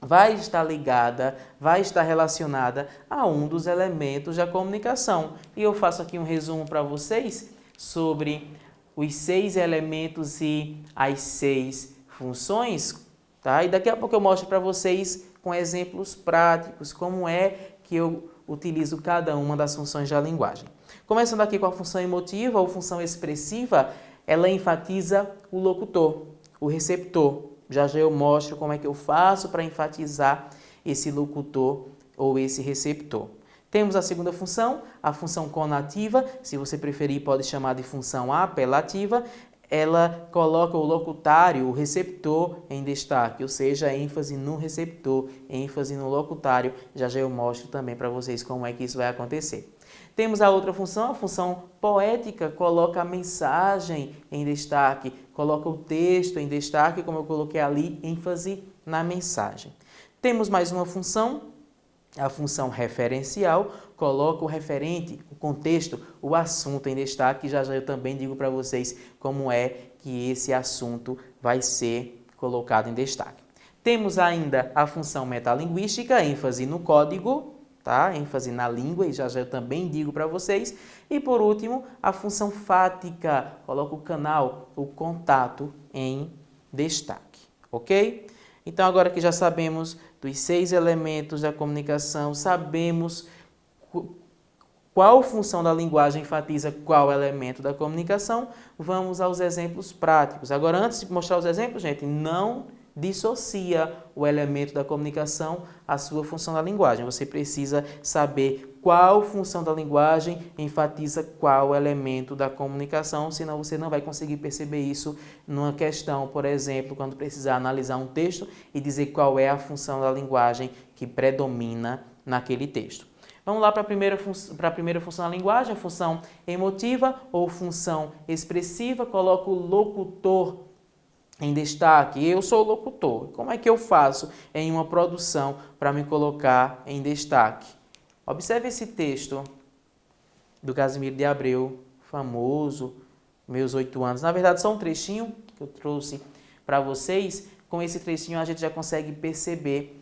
vai estar ligada, vai estar relacionada a um dos elementos da comunicação. E eu faço aqui um resumo para vocês sobre os 6 elementos e as 6 funções, tá? E daqui a pouco eu mostro para vocês com exemplos práticos como é que eu utilizo cada uma das funções da linguagem. Começando aqui com a função emotiva ou função expressiva, ela enfatiza o locutor, o receptor. Já eu mostro como é que eu faço para enfatizar esse locutor ou esse receptor. Temos a segunda função, a função conativa, se você preferir pode chamar de função apelativa. Ela coloca o locutário, o receptor em destaque, ou seja, ênfase no receptor, ênfase no locutário. Já eu mostro também para vocês como é que isso vai acontecer. Temos a outra função, a função poética, coloca a mensagem em destaque, coloca o texto em destaque, como eu coloquei ali, ênfase na mensagem. Temos mais uma função, a função referencial, coloca o referente, o contexto, o assunto em destaque. Já eu também digo para vocês como é que esse assunto vai ser colocado em destaque. Temos ainda a função metalinguística, ênfase no código, tá? ênfase na língua, e já eu também digo para vocês. E por último, a função fática, coloca o canal, o contato em destaque, ok? Então agora que já sabemos dos 6 elementos da comunicação, sabemos qual função da linguagem enfatiza qual elemento da comunicação, vamos aos exemplos práticos. Agora, antes de mostrar os exemplos, gente, não dissocia o elemento da comunicação à sua função da linguagem. Você precisa saber qual função da linguagem enfatiza qual elemento da comunicação, senão você não vai conseguir perceber isso numa questão, por exemplo, quando precisar analisar um texto e dizer qual é a função da linguagem que predomina naquele texto. Vamos lá para a primeira função da linguagem, a função emotiva ou função expressiva. Coloco o locutor em destaque. Eu sou o locutor. Como é que eu faço em uma produção para me colocar em destaque? Observe esse texto do Casimiro de Abreu, famoso, Meus 8 anos. Na verdade, só um trechinho que eu trouxe para vocês. Com esse trechinho a gente já consegue perceber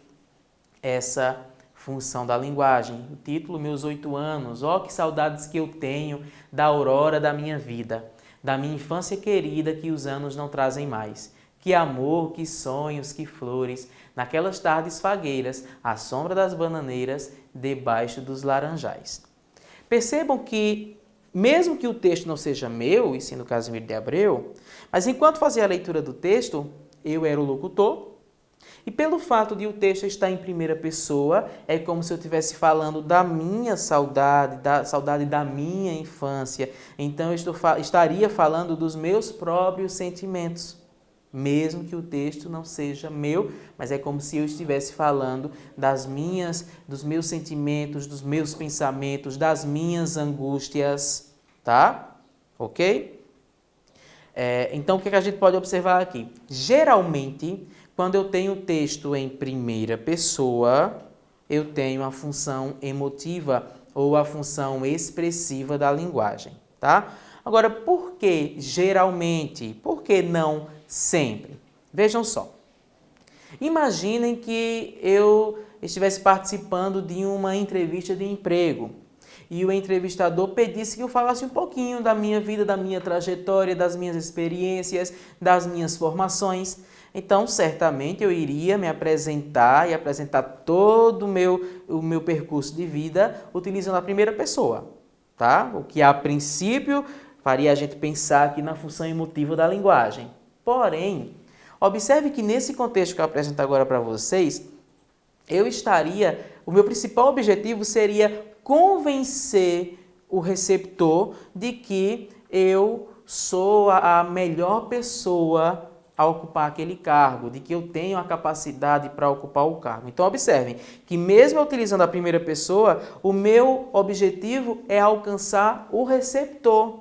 essa função da linguagem. O título, Meus 8 anos. Ó, que saudades que eu tenho da aurora da minha vida, da minha infância querida que os anos não trazem mais. Que amor, que sonhos, que flores, naquelas tardes fagueiras, à sombra das bananeiras, debaixo dos laranjais. Percebam que, mesmo que o texto não seja meu, e sim do Casimiro de Abreu, mas enquanto fazia a leitura do texto, eu era o locutor, E pelo fato de o texto estar em primeira pessoa, é como se eu estivesse falando da minha saudade, da saudade da minha infância. Então, eu estaria falando dos meus próprios sentimentos, mesmo que o texto não seja meu, mas é como se eu estivesse falando dos meus sentimentos, dos meus pensamentos, das minhas angústias, tá? Ok? Então, o que a gente pode observar aqui? Geralmente, quando eu tenho o texto em primeira pessoa, eu tenho a função emotiva ou a função expressiva da linguagem, tá? Agora, por que geralmente? Por que não sempre? Vejam só. Imaginem que eu estivesse participando de uma entrevista de emprego e o entrevistador pedisse que eu falasse um pouquinho da minha vida, da minha trajetória, das minhas experiências, das minhas formações. Então, certamente eu iria me apresentar e apresentar todo o meu percurso de vida utilizando a primeira pessoa, tá? O que a princípio faria a gente pensar aqui na função emotiva da linguagem. Porém, observe que nesse contexto que eu apresento agora para vocês, o meu principal objetivo seria convencer o receptor de que eu sou a melhor pessoa a ocupar aquele cargo, de que eu tenho a capacidade para ocupar o cargo. Então, observem que mesmo utilizando a primeira pessoa, o meu objetivo é alcançar o receptor,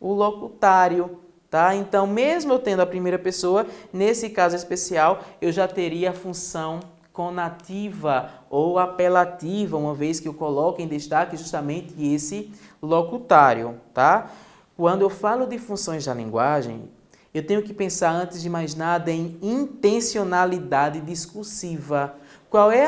o locutário, tá? Então, mesmo eu tendo a primeira pessoa, nesse caso especial, eu já teria a função conativa ou apelativa, uma vez que eu coloco em destaque justamente esse locutário, tá? Quando eu falo de funções da linguagem, eu tenho que pensar, antes de mais nada, em intencionalidade discursiva. Qual é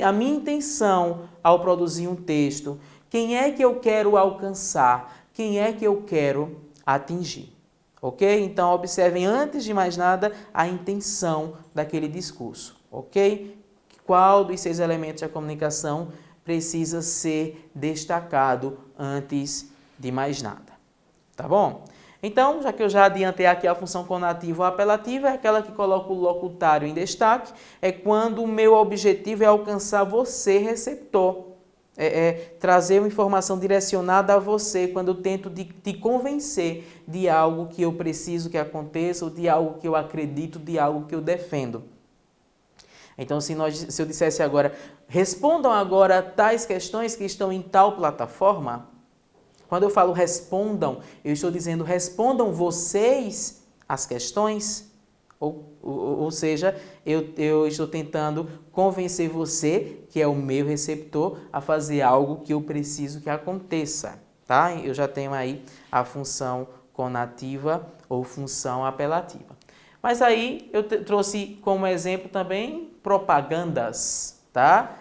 a minha intenção ao produzir um texto? Quem é que eu quero alcançar? Quem é que eu quero atingir? Ok? Então, observem, antes de mais nada, a intenção daquele discurso. Ok? Qual dos 6 elementos da comunicação precisa ser destacado antes de mais nada? Tá bom? Então, já que eu já adiantei aqui a função conativa ou apelativa, é aquela que coloca o locutário em destaque, é quando o meu objetivo é alcançar você, receptor. Trazer uma informação direcionada a você, quando eu tento te convencer de algo que eu preciso que aconteça, ou de algo que eu acredito, de algo que eu defendo. Então, se eu dissesse agora, respondam agora tais questões que estão em tal plataforma. Quando eu falo respondam, eu estou dizendo respondam vocês as questões, ou seja, eu estou tentando convencer você, que é o meu receptor, a fazer algo que eu preciso que aconteça, tá? Eu já tenho aí a função conativa ou função apelativa. Mas aí eu trouxe como exemplo também propagandas, tá?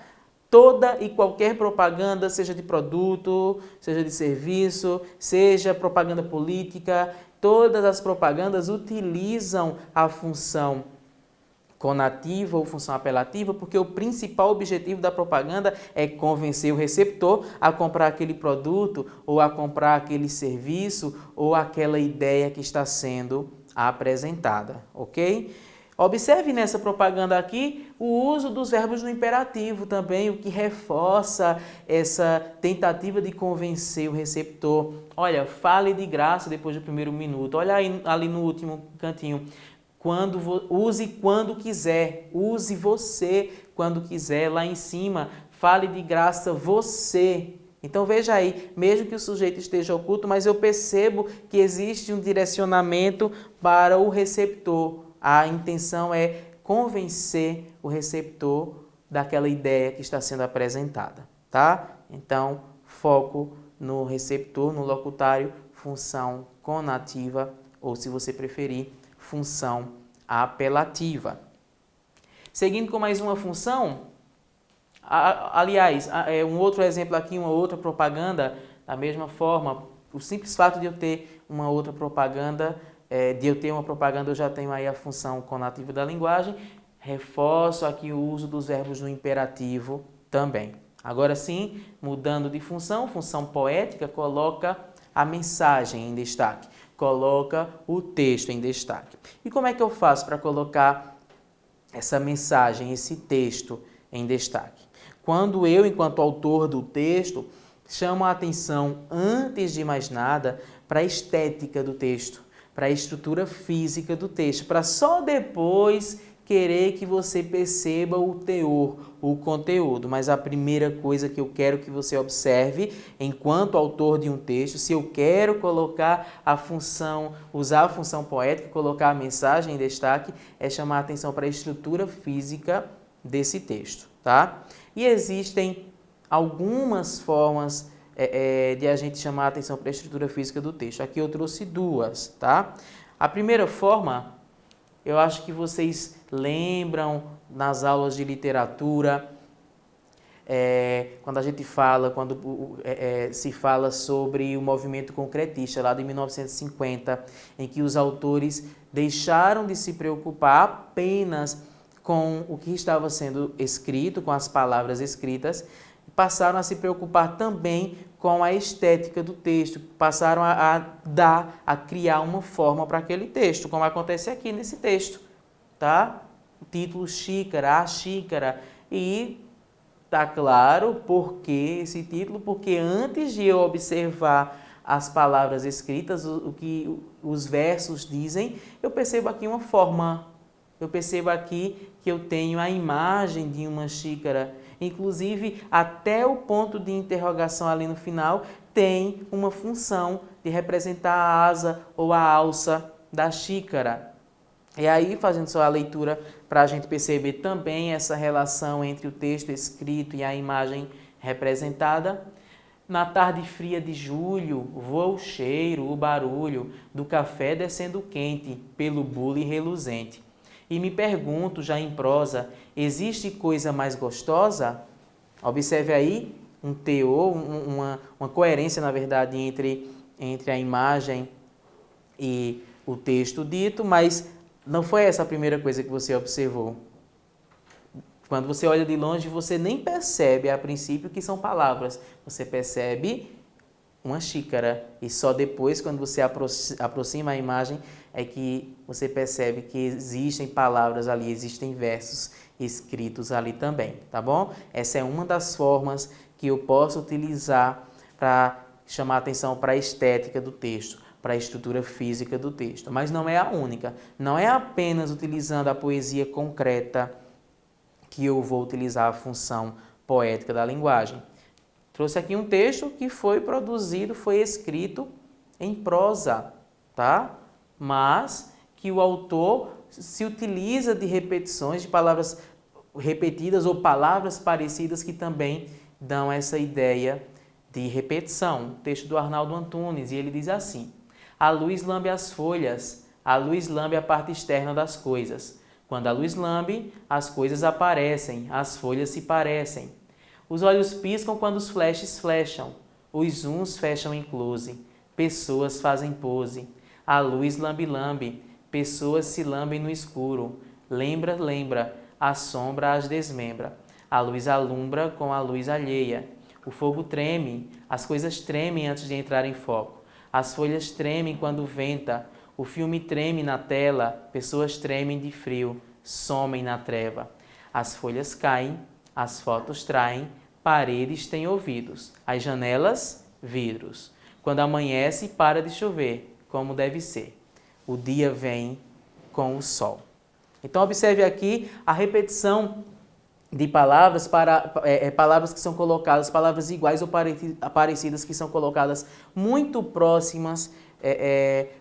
Toda e qualquer propaganda, seja de produto, seja de serviço, seja propaganda política, todas as propagandas utilizam a função conativa ou função apelativa, porque o principal objetivo da propaganda é convencer o receptor a comprar aquele produto, ou a comprar aquele serviço, ou aquela ideia que está sendo apresentada, ok? Observe nessa propaganda aqui o uso dos verbos no imperativo também, o que reforça essa tentativa de convencer o receptor. Olha, fale de graça depois do primeiro minuto. Olha aí, ali no último cantinho. Use quando quiser. Use você quando quiser. Lá em cima, fale de graça você. Então veja aí, mesmo que o sujeito esteja oculto, mas eu percebo que existe um direcionamento para o receptor. A intenção é convencer o receptor daquela ideia que está sendo apresentada, tá? Então, foco no receptor, no locutário, função conativa, ou se você preferir, função apelativa. Seguindo com mais uma função, aliás, um outro exemplo aqui, uma outra propaganda, da mesma forma, o simples fato de eu ter uma outra propaganda, eu já tenho aí a função conativa da linguagem, reforço aqui o uso dos verbos no imperativo também. Agora sim, mudando de função, função poética, coloca a mensagem em destaque, coloca o texto em destaque. E como é que eu faço para colocar essa mensagem, esse texto em destaque. Quando eu, enquanto autor do texto, chamo a atenção, antes de mais nada, para a estética do texto, para a estrutura física do texto, para só depois querer que você perceba o teor, o conteúdo. Mas a primeira coisa que eu quero que você observe, enquanto autor de um texto, se eu quero colocar a função, usar a função poética, colocar a mensagem em destaque, é chamar a atenção para a estrutura física desse texto, tá? E existem algumas formas de a gente chamar a atenção para a estrutura física do texto. Aqui eu trouxe duas, tá? A primeira forma, eu acho que vocês lembram nas aulas de literatura, quando a gente fala, se fala sobre o movimento concretista, lá de 1950, em que os autores deixaram de se preocupar apenas com o que estava sendo escrito, com as palavras escritas, passaram a se preocupar também com a estética do texto, passaram a criar uma forma para aquele texto, como acontece aqui nesse texto, tá? O título xícara, a xícara, e tá claro por que esse título, porque antes de eu observar as palavras escritas, o que os versos dizem, eu percebo aqui uma forma, eu percebo aqui que eu tenho a imagem de uma xícara. Inclusive, até o ponto de interrogação ali no final tem uma função de representar a asa ou a alça da xícara. E aí, fazendo só a leitura para a gente perceber também essa relação entre o texto escrito e a imagem representada. Na tarde fria de julho, voa o cheiro, o barulho do café descendo quente pelo bule reluzente. E me pergunto, já em prosa, existe coisa mais gostosa? Observe aí um teor, uma coerência, na verdade, entre a imagem e o texto dito, mas não foi essa a primeira coisa que você observou. Quando você olha de longe, você nem percebe, a princípio, que são palavras. Você percebe uma xícara e só depois, quando você aproxima a imagem, é que você percebe que existem palavras ali, existem versos escritos ali também, tá bom? Essa é uma das formas que eu posso utilizar para chamar a atenção para a estética do texto, para a estrutura física do texto. Mas não é a única, não é apenas utilizando a poesia concreta que eu vou utilizar a função poética da linguagem. Trouxe aqui um texto que foi produzido, foi escrito em prosa, tá? Mas que o autor se utiliza de repetições, de palavras repetidas ou palavras parecidas que também dão essa ideia de repetição. O texto do Arnaldo Antunes, e ele diz assim: a luz lambe as folhas, a luz lambe a parte externa das coisas. Quando a luz lambe, as coisas aparecem, as folhas se parecem. Os olhos piscam quando os flashes flecham, os zooms fecham em close, pessoas fazem pose. A luz lambe-lambe, pessoas se lambem no escuro. Lembra, lembra, a sombra as desmembra. A luz alumbra com a luz alheia. O fogo treme, as coisas tremem antes de entrar em foco. As folhas tremem quando venta. O filme treme na tela, pessoas tremem de frio, somem na treva. As folhas caem, as fotos traem, paredes têm ouvidos, as janelas, vidros. Quando amanhece, para de chover, como deve ser. O dia vem com o sol. Então, observe aqui a repetição de palavras palavras que são colocadas, palavras iguais ou parecidas que são colocadas muito próximas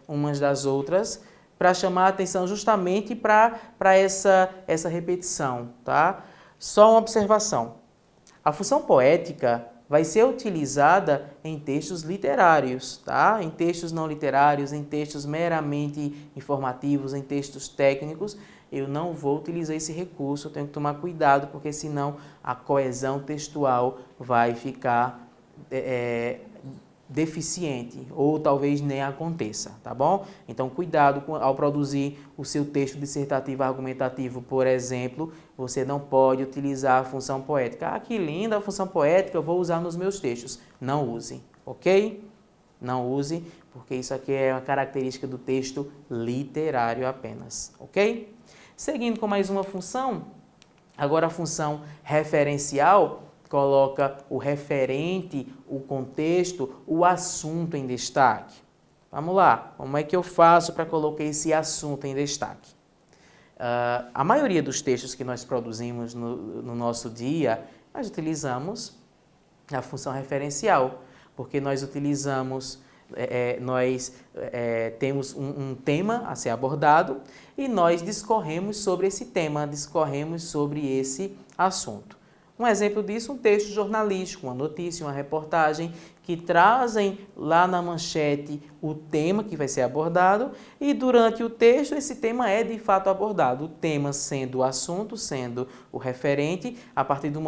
umas das outras, para chamar a atenção justamente para essa repetição, tá? Só uma observação. A função poética vai ser utilizada em textos literários, tá? Em textos não literários, em textos meramente informativos, em textos técnicos, eu não vou utilizar esse recurso, eu tenho que tomar cuidado, porque senão a coesão textual vai ficar deficiente, ou talvez nem aconteça, tá bom? Então, cuidado ao produzir o seu texto dissertativo argumentativo, por exemplo, você não pode utilizar a função poética. Ah, que linda a função poética, eu vou usar nos meus textos. Não use, ok? Não use, porque isso aqui é uma característica do texto literário apenas, ok? Seguindo com mais uma função, agora a função referencial coloca o referente, o contexto, o assunto em destaque. Vamos lá, como é que eu faço para colocar esse assunto em destaque? A maioria dos textos que nós produzimos no nosso dia, nós utilizamos a função referencial, porque nós utilizamos, temos um tema a ser abordado e nós discorremos sobre esse tema, discorremos sobre esse assunto. Um exemplo disso, um texto jornalístico, uma notícia, uma reportagem que trazem lá na manchete o tema que vai ser abordado e durante o texto esse tema é de fato abordado. O tema sendo o assunto, sendo o referente, a partir do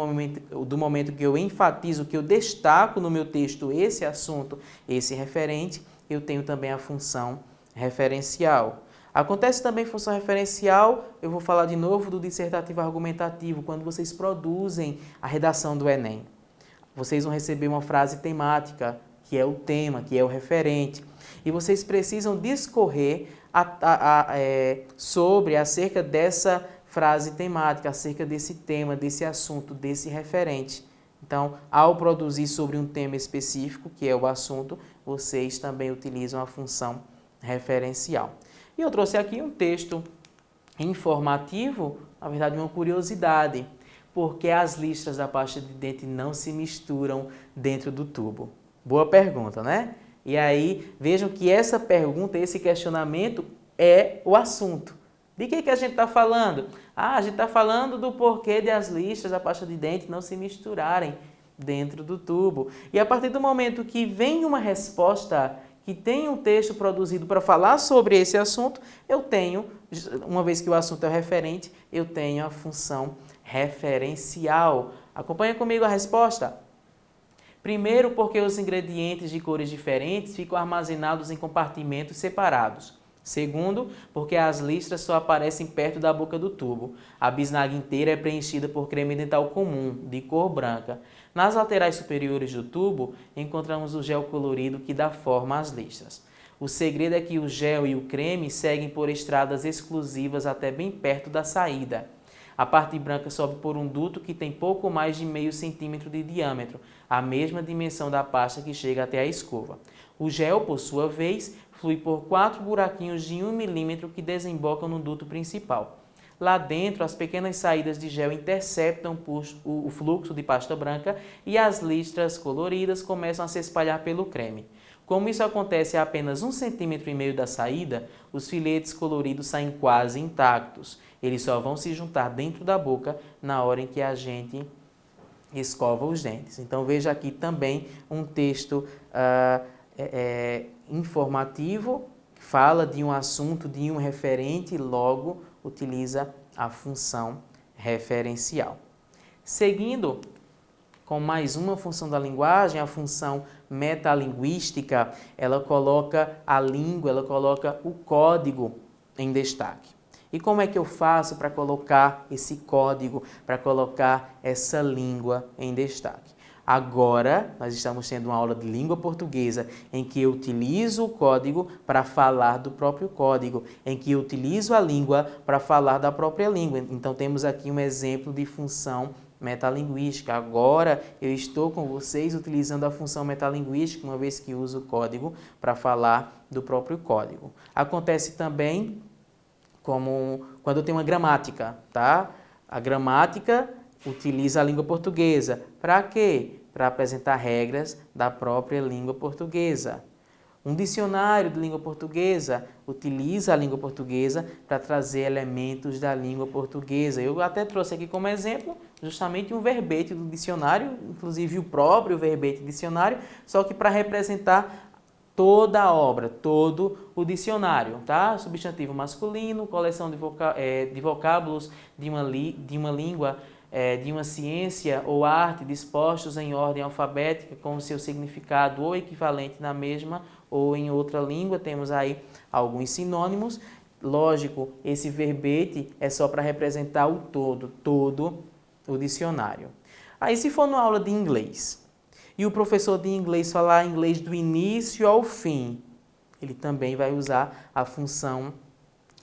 momento que eu enfatizo, que eu destaco no meu texto esse assunto, esse referente, eu tenho também a função referencial. Acontece também função referencial, eu vou falar de novo do dissertativo argumentativo, quando vocês produzem a redação do Enem. Vocês vão receber uma frase temática, que é o tema, que é o referente, e vocês precisam discorrer acerca dessa frase temática, acerca desse tema, desse assunto, desse referente. Então, ao produzir sobre um tema específico, que é o assunto, vocês também utilizam a função referencial. E eu trouxe aqui um texto informativo, na verdade uma curiosidade, porque as listras da pasta de dente não se misturam dentro do tubo. Boa pergunta, né? E aí, vejam que essa pergunta, esse questionamento é o assunto. De que a gente está falando? A gente está falando do porquê de as listras da pasta de dente não se misturarem dentro do tubo. E a partir do momento que vem uma resposta que tem um texto produzido para falar sobre esse assunto, eu tenho, uma vez que o assunto é referente, eu tenho a função referencial. Acompanha comigo a resposta. Primeiro, porque os ingredientes de cores diferentes ficam armazenados em compartimentos separados. Segundo, porque as listras só aparecem perto da boca do tubo. A bisnaga inteira é preenchida por creme dental comum, de cor branca. Nas laterais superiores do tubo, encontramos o gel colorido que dá forma às listras. O segredo é que o gel e o creme seguem por estradas exclusivas até bem perto da saída. A parte branca sobe por um duto que tem pouco mais de meio centímetro de diâmetro, a mesma dimensão da pasta que chega até a escova. O gel, por sua vez, flui por 4 buraquinhos de 1 milímetro que desembocam no duto principal. Lá dentro, as pequenas saídas de gel interceptam o fluxo de pasta branca e as listras coloridas começam a se espalhar pelo creme. Como isso acontece a apenas 1,5 cm da saída, os filetes coloridos saem quase intactos. Eles só vão se juntar dentro da boca na hora em que a gente escova os dentes. Então veja aqui também um texto informativo, que fala de um assunto, de um referente, e logo utiliza a função referencial. Seguindo com mais uma função da linguagem, a função metalinguística, ela coloca a língua, ela coloca o código em destaque. E como é que eu faço para colocar esse código, para colocar essa língua em destaque? Agora, nós estamos tendo uma aula de língua portuguesa em que eu utilizo o código para falar do próprio código, em que eu utilizo a língua para falar da própria língua. Então, temos aqui um exemplo de função metalinguística. Agora, eu estou com vocês utilizando a função metalinguística, uma vez que uso o código para falar do próprio código. Acontece também como quando eu tenho uma gramática, tá? A gramática utiliza a língua portuguesa. Para quê? Para apresentar regras da própria língua portuguesa. Um dicionário de língua portuguesa utiliza a língua portuguesa para trazer elementos da língua portuguesa. Eu até trouxe aqui como exemplo justamente um verbete do dicionário, inclusive o próprio verbete dicionário, só que para representar toda a obra, todo o dicionário, tá? Substantivo masculino, coleção de vocábulos de uma língua, de uma ciência ou arte dispostos em ordem alfabética com o seu significado ou equivalente na mesma ou em outra língua. Temos aí alguns sinônimos. Lógico, esse verbete é só para representar o todo o dicionário. Aí, se for numa aula de inglês e o professor de inglês falar inglês do início ao fim, ele também vai usar a função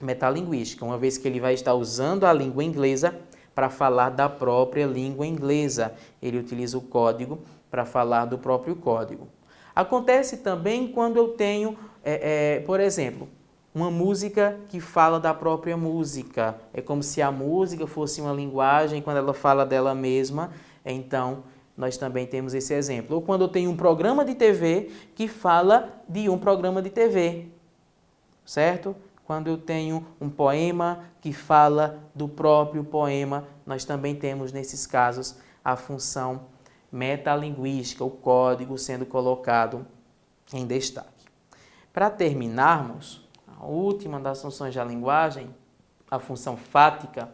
metalinguística, uma vez que ele vai estar usando a língua inglesa para falar da própria língua inglesa. Ele utiliza o código para falar do próprio código. Acontece também quando eu tenho, por exemplo, uma música que fala da própria música. É como se a música fosse uma linguagem, quando ela fala dela mesma, então nós também temos esse exemplo. Ou quando eu tenho um programa de TV que fala de um programa de TV, certo? Quando eu tenho um poema que fala do próprio poema, nós também temos, nesses casos, a função metalinguística, o código sendo colocado em destaque. Para terminarmos, a última das funções da linguagem, a função fática,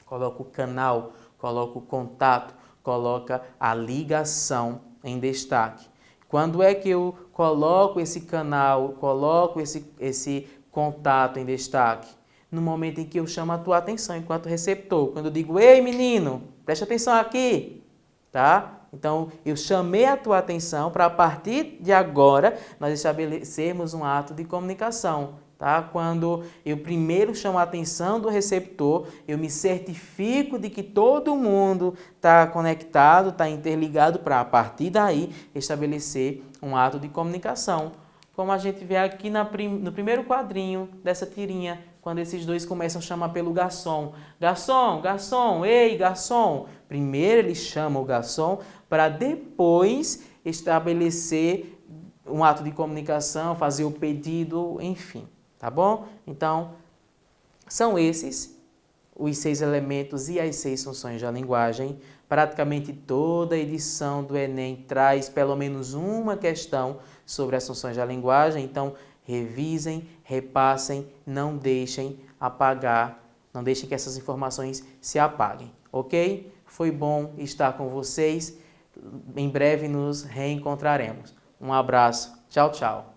coloca o canal, coloca o contato, coloca a ligação em destaque. Quando é que eu coloco esse canal, coloco esse contato em destaque? No momento em que eu chamo a tua atenção enquanto receptor. Quando eu digo, ei menino, preste atenção aqui, tá? Então, eu chamei a tua atenção para, a partir de agora, nós estabelecermos um ato de comunicação, tá? Quando eu primeiro chamo a atenção do receptor, eu me certifico de que todo mundo está conectado, está interligado, para, a partir daí, estabelecer um ato de comunicação. Como a gente vê aqui no primeiro quadrinho dessa tirinha, quando esses dois começam a chamar pelo garçom. Garçom, garçom, ei, garçom. Primeiro ele chama o garçom para depois estabelecer um ato de comunicação, fazer o pedido, enfim, tá bom? Então, são esses os 6 elementos e as 6 funções da linguagem. Praticamente toda edição do Enem traz pelo menos uma questão sobre as funções da linguagem, então revisem, repassem, não deixem apagar, não deixem que essas informações se apaguem, ok? Foi bom estar com vocês, em breve nos reencontraremos. Um abraço, tchau, tchau.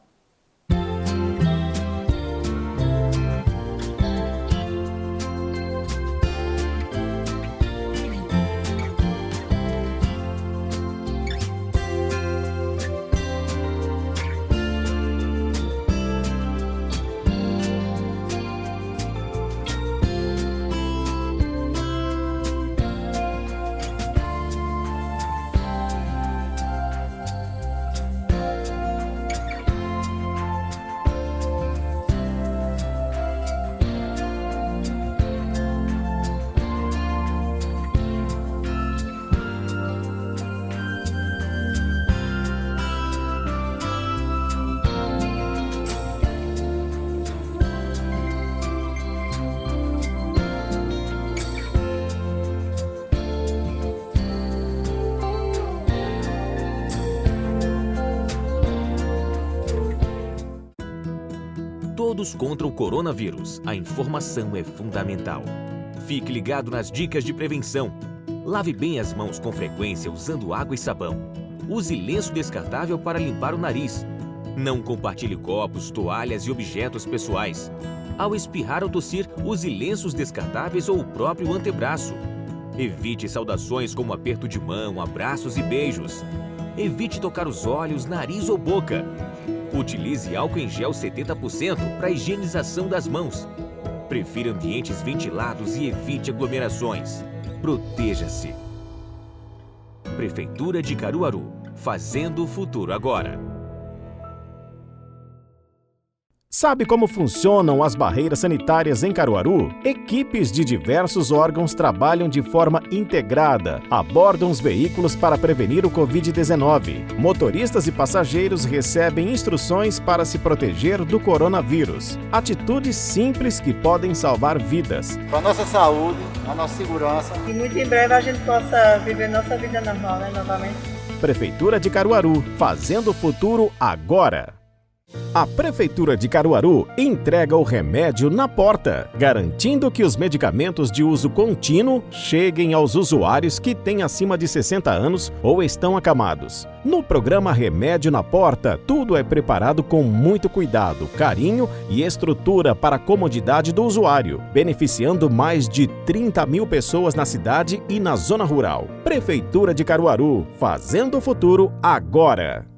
Todos contra o coronavírus. A informação é fundamental. Fique ligado nas dicas de prevenção. Lave bem as mãos com frequência usando água e sabão. Use lenço descartável para limpar o nariz. Não compartilhe copos, toalhas e objetos pessoais. Ao espirrar ou tossir, use lenços descartáveis ou o próprio antebraço. Evite saudações como aperto de mão, abraços e beijos. Evite tocar os olhos, nariz ou boca. Utilize álcool em gel 70% para a higienização das mãos. Prefira ambientes ventilados e evite aglomerações. Proteja-se. Prefeitura de Caruaru, fazendo o futuro agora. Sabe como funcionam as barreiras sanitárias em Caruaru? Equipes de diversos órgãos trabalham de forma integrada, abordam os veículos para prevenir o Covid-19. Motoristas e passageiros recebem instruções para se proteger do coronavírus. Atitudes simples que podem salvar vidas. Para a nossa saúde, a nossa segurança. E muito em breve a gente possa viver nossa vida normal, né, novamente. Prefeitura de Caruaru, fazendo o futuro agora. A Prefeitura de Caruaru entrega o remédio na porta, garantindo que os medicamentos de uso contínuo cheguem aos usuários que têm acima de 60 anos ou estão acamados. No programa Remédio na Porta, tudo é preparado com muito cuidado, carinho e estrutura para a comodidade do usuário, beneficiando mais de 30 mil pessoas na cidade e na zona rural. Prefeitura de Caruaru, fazendo o futuro agora.